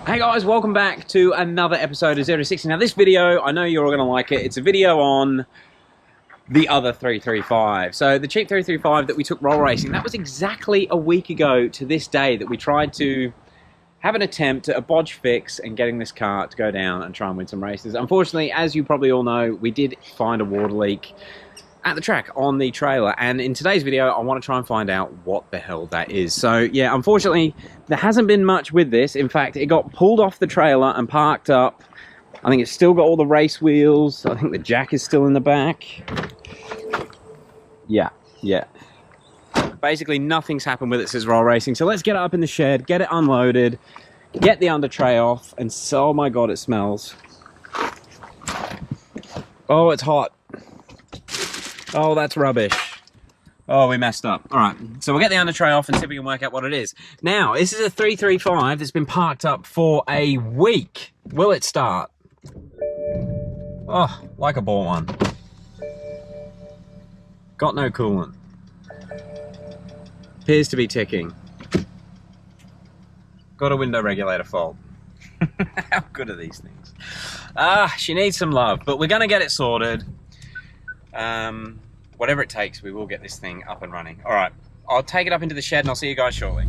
Hey guys, welcome back to another episode of 0-60. Now this video, I know you're all going to like it. It's a video on the other 335. So the cheap 335 that we took roll racing, that was exactly a week ago to this day that we tried to have an attempt at a bodge fix and getting this car to go down and try and win some races. Unfortunately, as you probably all know, we did find a water leak at the track on the trailer, and in today's video I want to try and find out what the hell that is. So yeah, unfortunately there hasn't been much with this. In fact, it got pulled off the trailer and parked up. I think it's still got all the race wheels. I think the jack is still in the back. Yeah. Basically nothing's happened with it since roll racing. So let's get it up in the shed, get it unloaded, get the under tray off, and so, oh my god, it smells. Oh, it's hot. Oh, that's rubbish. Oh, we messed up. All right, so we'll get the under tray off and see if we can work out what it is. Now, this is a 335 that's been parked up for a week. Will it start? Oh, like a bought one. Got no coolant. Appears to be ticking. Got a window regulator fault. How good are these things? She needs some love, but we're gonna get it sorted. Whatever it takes, we will get this thing up and running. All right, I'll take it up into the shed and I'll see you guys shortly.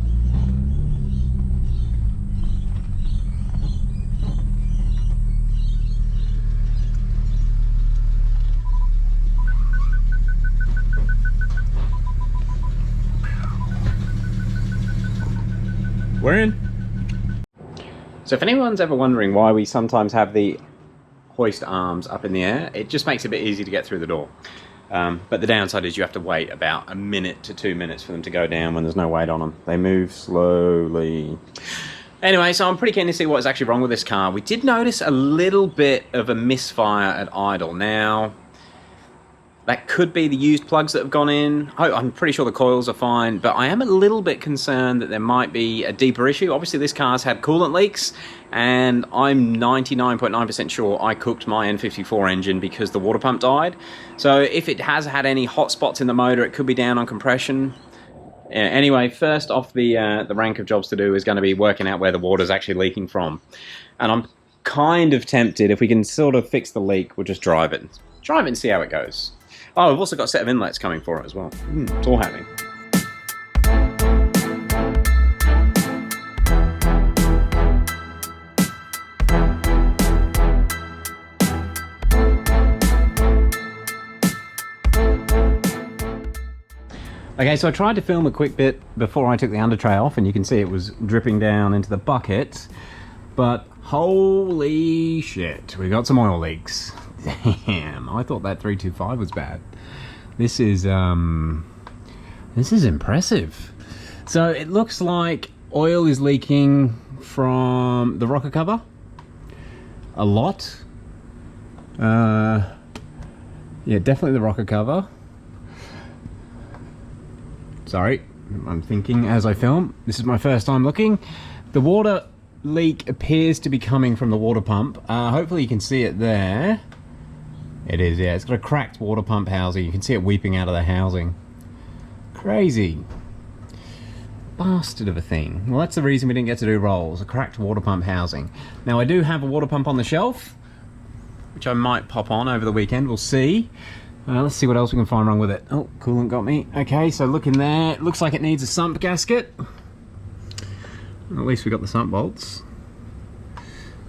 We're in. So if anyone's ever wondering why we sometimes have the hoist arms up in the air, it just makes it a bit easy to get through the door. But the downside is you have to wait about a minute to 2 minutes for them to go down when there's no weight on them. They move slowly. Anyway, so I'm pretty keen to see what's actually wrong with this car. We did notice a little bit of a misfire at idle. Now, that could be the used plugs that have gone in. I'm pretty sure the coils are fine, but I am a little bit concerned that there might be a deeper issue. Obviously, this car's had coolant leaks, and I'm 99.9% sure I cooked my N54 engine because the water pump died. So if it has had any hot spots in the motor, it could be down on compression. Anyway, first off the rank of jobs to do is going to be working out where the water's actually leaking from. And I'm kind of tempted, if we can sort of fix the leak, we'll just drive it. Drive it and see how it goes. Oh, we've also got a set of inlets coming for it as well. It's all happening. Okay, so I tried to film a quick bit before I took the under tray off, and you can see it was dripping down into the bucket. But holy shit, we got some oil leaks. Damn, I thought that 325 was bad. This is impressive. So it looks like oil is leaking from the rocker cover a lot. Yeah, definitely the rocker cover. Sorry, I'm thinking as I film. This is my first time looking. The water leak appears to be coming from the water pump. Hopefully you can see it there. It is, yeah. It's got a cracked water pump housing. You can see it weeping out of the housing. Crazy. Bastard of a thing. Well, that's the reason we didn't get to do rolls. A cracked water pump housing. Now, I do have a water pump on the shelf, which I might pop on over the weekend. We'll see. Let's see what else we can find wrong with it. Oh, coolant got me. Okay, so look in there. It looks like it needs a sump gasket. At least we got the sump bolts.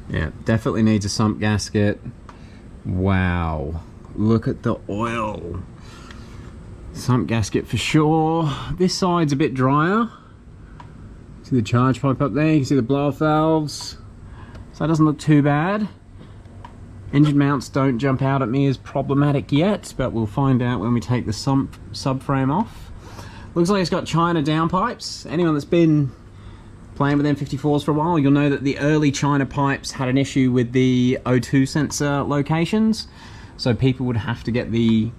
Yeah, definitely needs a sump gasket. Wow, look at the oil. Sump gasket for sure. This side's a bit drier. See the charge pipe up there, you can see the blow-off valves. So that doesn't look too bad. Engine mounts don't jump out at me as problematic yet, but we'll find out when we take the subframe off. Looks like it's got China downpipes. Anyone that's been playing with N54s for a while, you'll know that the early China pipes had an issue with the O2 sensor locations, so people would have to get the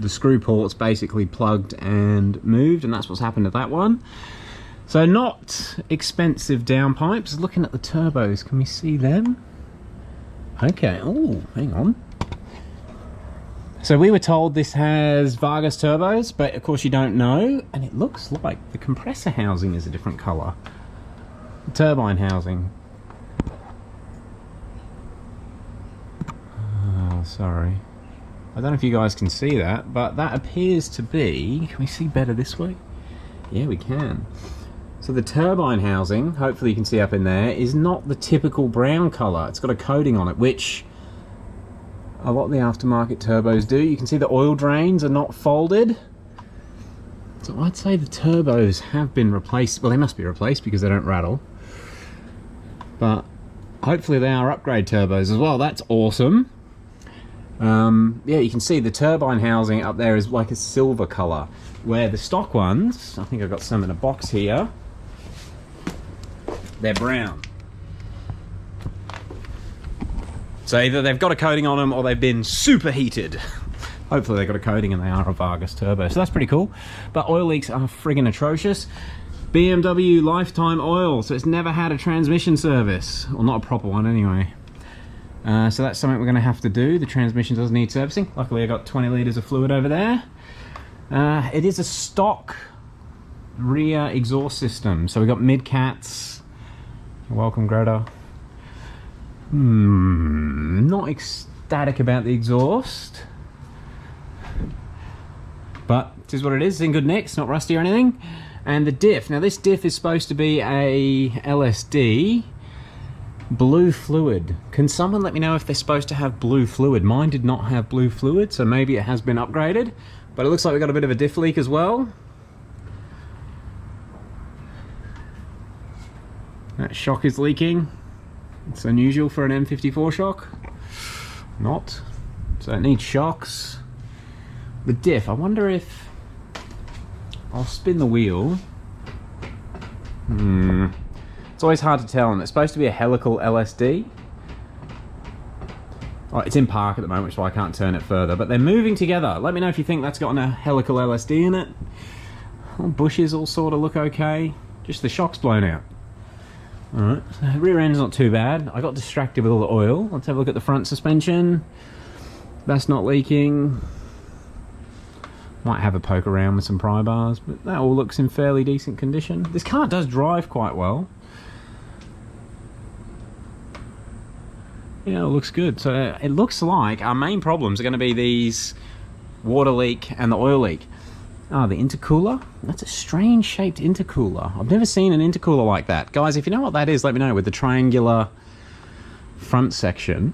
screw ports basically plugged and moved, and that's what's happened to that one. So not expensive downpipes. Looking at the turbos, can we see them? Okay, oh, hang on. So we were told this has Vargas turbos, but of course you don't know, and it looks like the compressor housing is a different colour. turbine housing. Oh, sorry. I don't know if you guys can see that, but that appears to be... Can we see better this way? Yeah, we can. So the turbine housing, hopefully you can see up in there, is not the typical brown colour. It's got a coating on it, which a lot of the aftermarket turbos do. You can see the oil drains are not folded. So I'd say the turbos have been replaced. Well, they must be replaced because they don't rattle. But hopefully they are upgrade turbos as well. That's awesome. Yeah, you can see the turbine housing up there is like a silver colour, where the stock ones, I think I've got some in a box here, they're brown. So either they've got a coating on them or they've been superheated. Hopefully they've got a coating and they are a Vargas turbo, so that's pretty cool. But oil leaks are friggin' atrocious. BMW lifetime oil, so it's never had a transmission service, or not a proper one anyway. So that's something we're going to have to do. The transmission does need servicing. Luckily I got 20 litres of fluid over there. It is a stock rear exhaust system, so we've got mid-cats. Welcome, Greta. Not ecstatic about the exhaust, but it is what it is. It's in good nick, it's not rusty or anything. And the diff, now this diff is supposed to be a LSD blue fluid. Can someone let me know if they're supposed to have blue fluid? Mine did not have blue fluid, so maybe it has been upgraded, but it looks like we've got a bit of a diff leak as well. That shock is leaking. It's unusual for an N54 shock. Not. So it needs shocks. The diff, I wonder if I'll spin the wheel. It's always hard to tell, and it's supposed to be a helical LSD. Oh, it's in park at the moment, so I can't turn it further, but they're moving together. Let me know if you think that's got a helical LSD in it. All bushes all sort of look okay. Just the shock's blown out. Alright, so the rear end's not too bad. I got distracted with all the oil. Let's have a look at the front suspension. That's not leaking. Might have a poke around with some pry bars, but that all looks in fairly decent condition. This car does drive quite well. Yeah, it looks good. So it looks like our main problems are going to be these water leak and the oil leak. Ah, the intercooler? That's a strange shaped intercooler. I've never seen an intercooler like that. Guys, if you know what that is, let me know, with the triangular front section.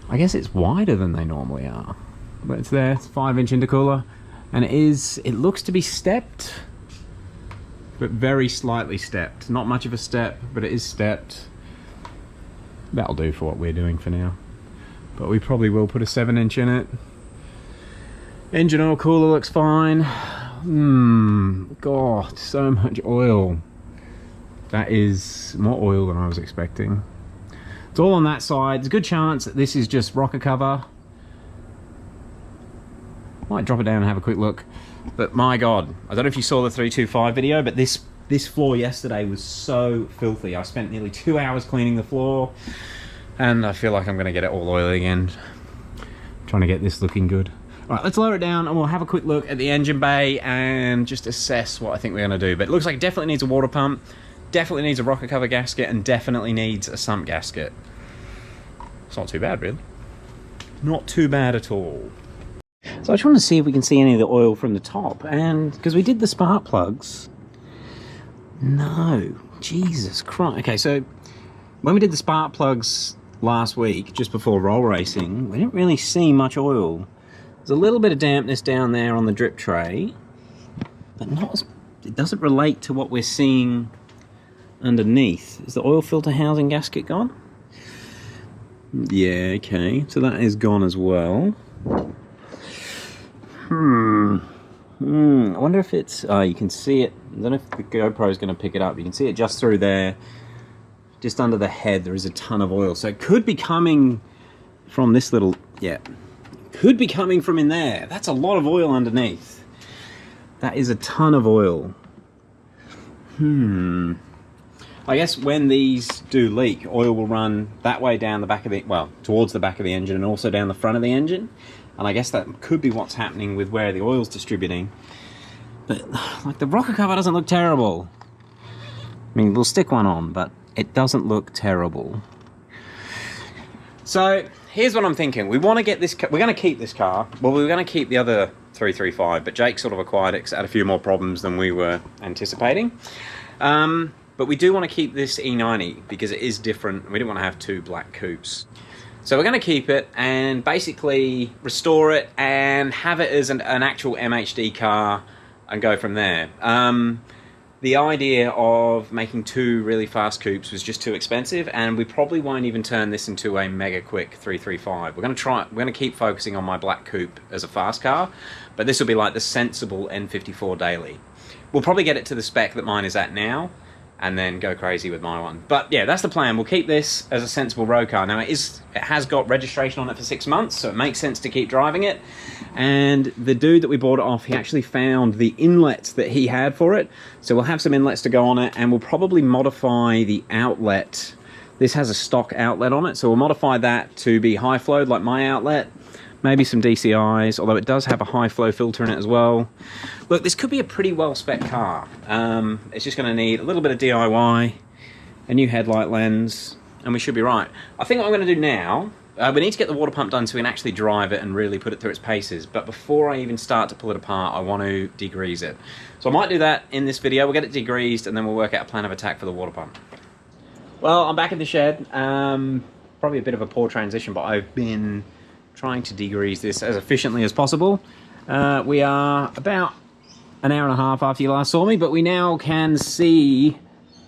I guess it's wider than they normally are. But it's there, it's a 5-inch intercooler. And it looks to be stepped, but very slightly stepped. Not much of a step, but it is stepped. That'll do for what we're doing for now. But we probably will put a 7-inch in it. Engine oil cooler looks fine. God, so much oil. That is more oil than I was expecting. It's all on that side. There's a good chance that this is just rocker cover. Might drop it down and have a quick look. But my God, I don't know if you saw the 325 video, but this floor yesterday was so filthy. I spent nearly 2 hours cleaning the floor, and I feel like I'm going to get it all oily again. Trying to get this looking good. Alright, let's lower it down and we'll have a quick look at the engine bay and just assess what I think we're going to do. But it looks like it definitely needs a water pump, definitely needs a rocker cover gasket, and definitely needs a sump gasket. It's not too bad, really. Not too bad at all. So I just want to see if we can see any of the oil from the top, and because we did the spark plugs. No, Jesus Christ. Okay, so when we did the spark plugs last week, just before roll racing, we didn't really see much oil. There's a little bit of dampness down there on the drip tray, but not. It doesn't relate to what we're seeing underneath. Is the oil filter housing gasket gone? Yeah, okay. So that is gone as well. I wonder if it's... you can see it. I don't know if the GoPro is going to pick it up. You can see it just through there. Just under the head, there is a ton of oil. So it could be coming from this little... Yeah. Could be coming from in there. That's a lot of oil underneath. That is a ton of oil. I guess when these do leak, oil will run that way down the back of the... Well, towards the back of the engine and also down the front of the engine. And I guess that could be what's happening with where the oil's distributing. But, like, the rocker cover doesn't look terrible. I mean, we'll stick one on, but it doesn't look terrible. So here's what I'm thinking. We want to get this, we're going to keep this car. Well, we're going to keep the other 335, but Jake sort of acquired it because it had a few more problems than we were anticipating. But we do want to keep this E90 because it is different. We don't want to have two black coupes. So we're going to keep it and basically restore it and have it as an actual MHD car and go from there. The idea of making two really fast coupes was just too expensive, and we probably won't even turn this into a mega quick 335. We're going to keep focusing on my black coupe as a fast car, but this will be like the sensible N54 daily. We'll probably get it to the spec that mine is at now, and then go crazy with my one. But yeah, that's the plan. We'll keep this as a sensible road car. Now it has got registration on it for 6 months, so it makes sense to keep driving it. And the dude that we bought it off, he actually found the inlets that he had for it. So we'll have some inlets to go on it, and we'll probably modify the outlet. This has a stock outlet on it, so we'll modify that to be high flowed like my outlet. Maybe some DCIs, although it does have a high flow filter in it as well. Look, this could be a pretty well spec car. It's just going to need a little bit of DIY, a new headlight lens, and we should be right. I think what I'm going to do now, we need to get the water pump done so we can actually drive it and really put it through its paces. But before I even start to pull it apart, I want to degrease it. So I might do that in this video. We'll get it degreased and then we'll work out a plan of attack for the water pump. Well, I'm back in the shed. Probably a bit of a poor transition, but I've been trying to degrease this as efficiently as possible. We are about an hour and a half after you last saw me, but we now can see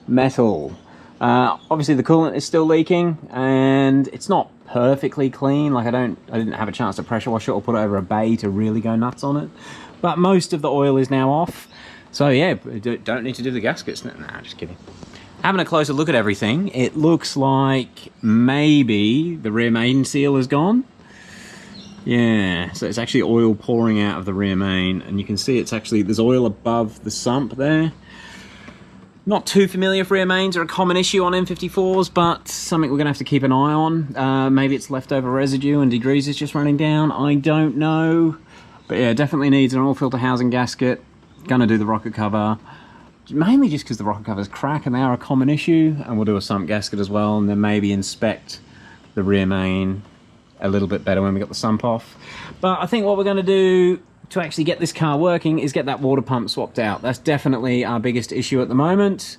metal. Obviously the coolant is still leaking and it's not perfectly clean. Like I didn't have a chance to pressure wash it or put it over a bay to really go nuts on it. But most of the oil is now off. So yeah, don't need to do the gaskets. Nah, just kidding. Having a closer look at everything, it looks like maybe the rear main seal is gone. Yeah, so it's actually oil pouring out of the rear main, and you can see it's actually, there's oil above the sump there. Not too familiar if rear mains are a common issue on N54s, but something we're going to have to keep an eye on. Maybe it's leftover residue and degrease is just running down, I don't know. But yeah, definitely needs an oil filter housing gasket. Gonna do the rocket cover. Mainly just because the rocket covers crack and they are a common issue, and we'll do a sump gasket as well, and then maybe inspect the rear main a little bit better when we got the sump off. But I think what we're going to do to actually get this car working is get that water pump swapped out. That's definitely our biggest issue at the moment.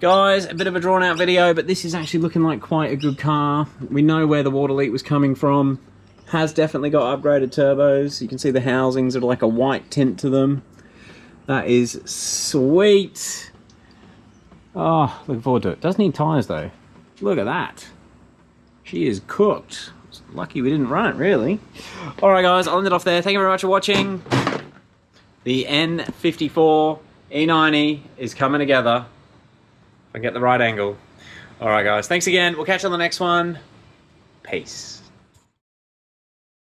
Guys, a bit of a drawn out video, but this is actually looking like quite a good car. We know where the water leak was coming from. Has definitely got upgraded turbos. You can see the housings are like a white tint to them. That is sweet. Oh, looking forward to it. Does need tyres though. Look at that. She is cooked. Lucky we didn't run it, really. Alright guys, I'll end it off there. Thank you very much for watching. The N54 E90 is coming together. If I get the right angle. Alright guys, thanks again. We'll catch you on the next one. Peace.